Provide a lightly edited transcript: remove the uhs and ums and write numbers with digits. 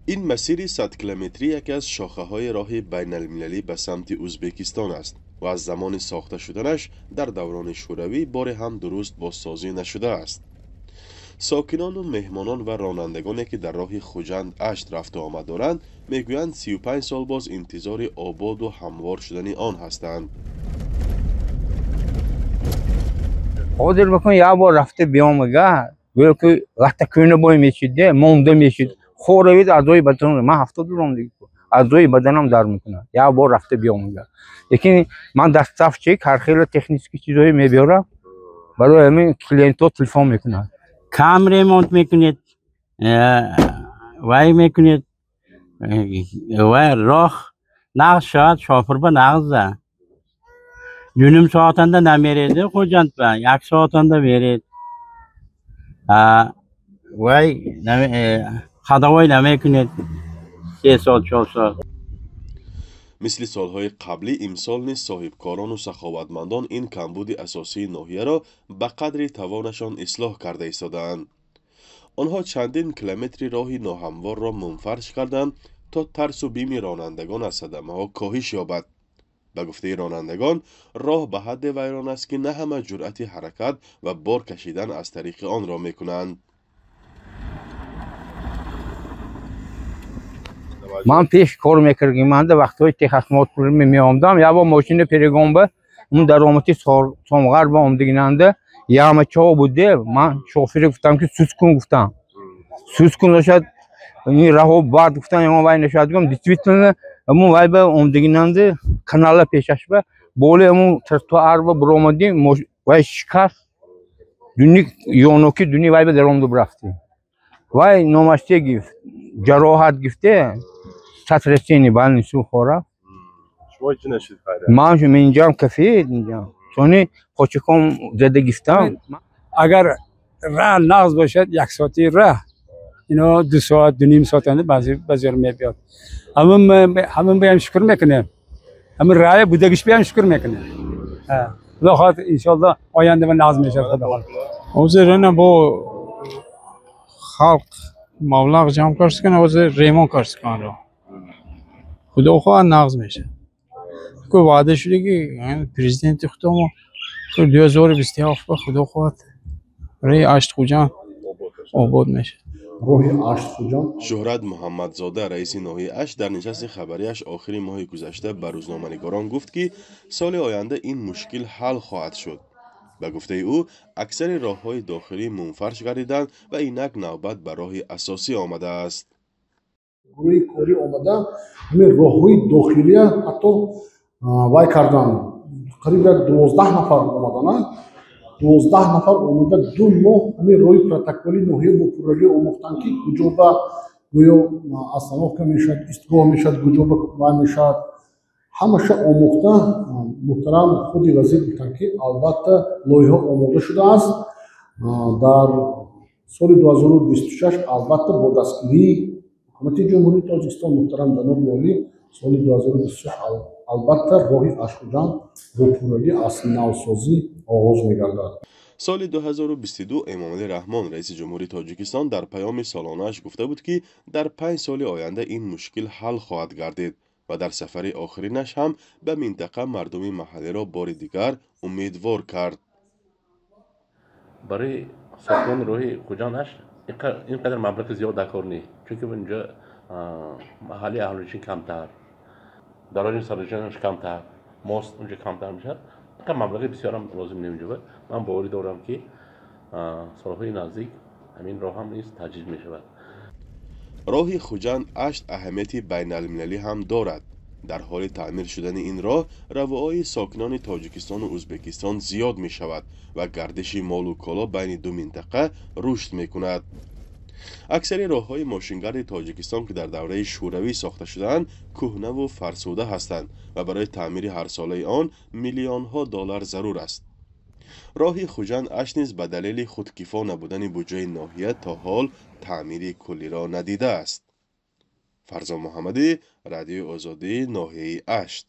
این مسیر 100 کیلومتری یکی از شاخه‌های راه بین‌المللی به سمت ازبکستان است و از زمان ساخته شدنش در دوران شوروی بار هم درست بازسازی نشده است. ساکنان و مهمانان و رانندگانی که در راه خوجند اشت رفت و آمد دارند میگویند 35 سال باز انتظار آباد و هموار شدن آن هستند. حاضر بکن یه بار رفته بیامگه که وقتی کنه بای میشیده مونده میشید خوروید اعضای بدن من 70 روم دیگه اعضای بدنم در میکنه یه بار رفته بیامگه لیکن من دستف چک هر خیلی تکنیکی چیزایی میبیارم برای همین کلینت‌ها تلفن میکنن کم ریمونت میکنید وای میکنید و راه نقص شد شافر به نقصه yarım saatinde نمیرید خوجند به 1 ساعتinde میرید وای خداوی نمیکنید 3 سال 4 سال. مثل سالهای قبلی امسال نیز صاحبکاران و سخاوتمندان این کمبود اساسی ناحیه را به قدر توانشان اصلاح کرده ایستادند. آنها چندین کیلومتر راه ناهموار را منفرش کردند تا ترس و بیم رانندگان از صدمه ها کاهش یابد. به گفته رانندگان راه به حد ویران است که نه همه جرأت حرکت و بار کشیدن از طریق آن را میکنند. من پیش کار میکردم من در وقتهای تخصمات میامدم یا با ماشین پریگامبه اون درامتی سامغر با آمدگیننده یا همه چا بوده من شوفیر گفتم که سوس کن گفتم سوس کن نشد این راه بعد گفتن یا وای نشد گفتم دیتویتن همون وای به آمدگیننده کانال پیشش به بوله همون ترتوار با برآمدی وای شکست دنی یونوکی دنی وای به درآمد برفتی وای نامشتی گفت جراحت گفته سطرسینی بالنی سو خورا شما چی نشید خیره؟ من جو اینجام کفید اینجا چونی خوچکم زده گفتم اگر راه نقض باشد 1 ساعتی راه اینا 2 ساعت 2 نیم ساعت اند بعضی میاد همون بیام شکر میکنه همون راه بودگیش بیام شکر میکنه خدا خاطر ان شاء الله آینده و نقض میشه خدا خاطر حاضرانه با خلق مبلغ جمع کرد کنه حاضر ریمون کرد کنه رو خدا خواه نقض میشه که وعده شده که پرزیدنت خودمون که 2027 به خدا خواه رای اشت خوجان آباد میشه. شهرت محمدزاده رئیس ناحیه اشت در نشست خبریش آخر ماه گذشته به روزنامه‌نگاران گفت که سال آینده این مشکل حل خواهد شد. به گفته او اکثر راه‌های داخلی منفرش گردیدند و اینک نوبت به راه اساسی آمده است. روی کاری آمده همین راه‌های داخلی حتی وای کردن قریب 12 نفر آمدن 12 نفر آمده 2 ماه همین روی پروتکلی ناحیه با پروژه آموختن که کجا به گویا اصناف میشد استگاه میشد کجا به وای میشد همش آموخته محترم خود وزیر گفتن که البته لایحه آماده شده است در سال 2026 البته با دستگیری حکومت جمهوری تاجیکستان محترم جناب والی سال 2026 البته راه اشکجان با پروژه اصل نوسازی آغاز می‌گردد. سال 2022 امامعلی رحمان رئیس جمهوری تاجیکستان در پیام سالانه‌اش گفته بود که در 5 سال آینده این مشکل حل خواهد گردید و در سفر آخرینش هم به منطقه مردم محلی را بار دیگر امیدوار کرد. برای ساختمان راه خوجانش اینقدر مبلغ زیاد در کار نیست چون که اونجا محلی اهالیشون کمتر دارای سرجانش کمتر ماست اونجا کمتر میشد اینقدر مبلغ بسیار هم لازم نمیشه. من باوری دارم که سالهای نزدیک همین راه هم نیست تجدید میشود. راه خوجند اشت اهمیتی بین المللی هم دارد. در حال تعمیر شدن این راه روایای ساکنان تاجیکستان و ازبکستان زیاد می شود و گردش مال و کالا بین دو منطقه رشد می کند. اکثر راه های ماشینگرد تاجیکستان که در دوره شوروی ساخته شدند کهنه و فرسوده هستند و برای تعمیر هر ساله آن میلیون ها دلار ضرور است. راه خوجند اشت نیز به دلیل خودکفا نبودن بودجه ناحیه تا حال تعمیر کلی را ندیده است. فرزان محمدی، رادیو آزادی، ناحیه اشت.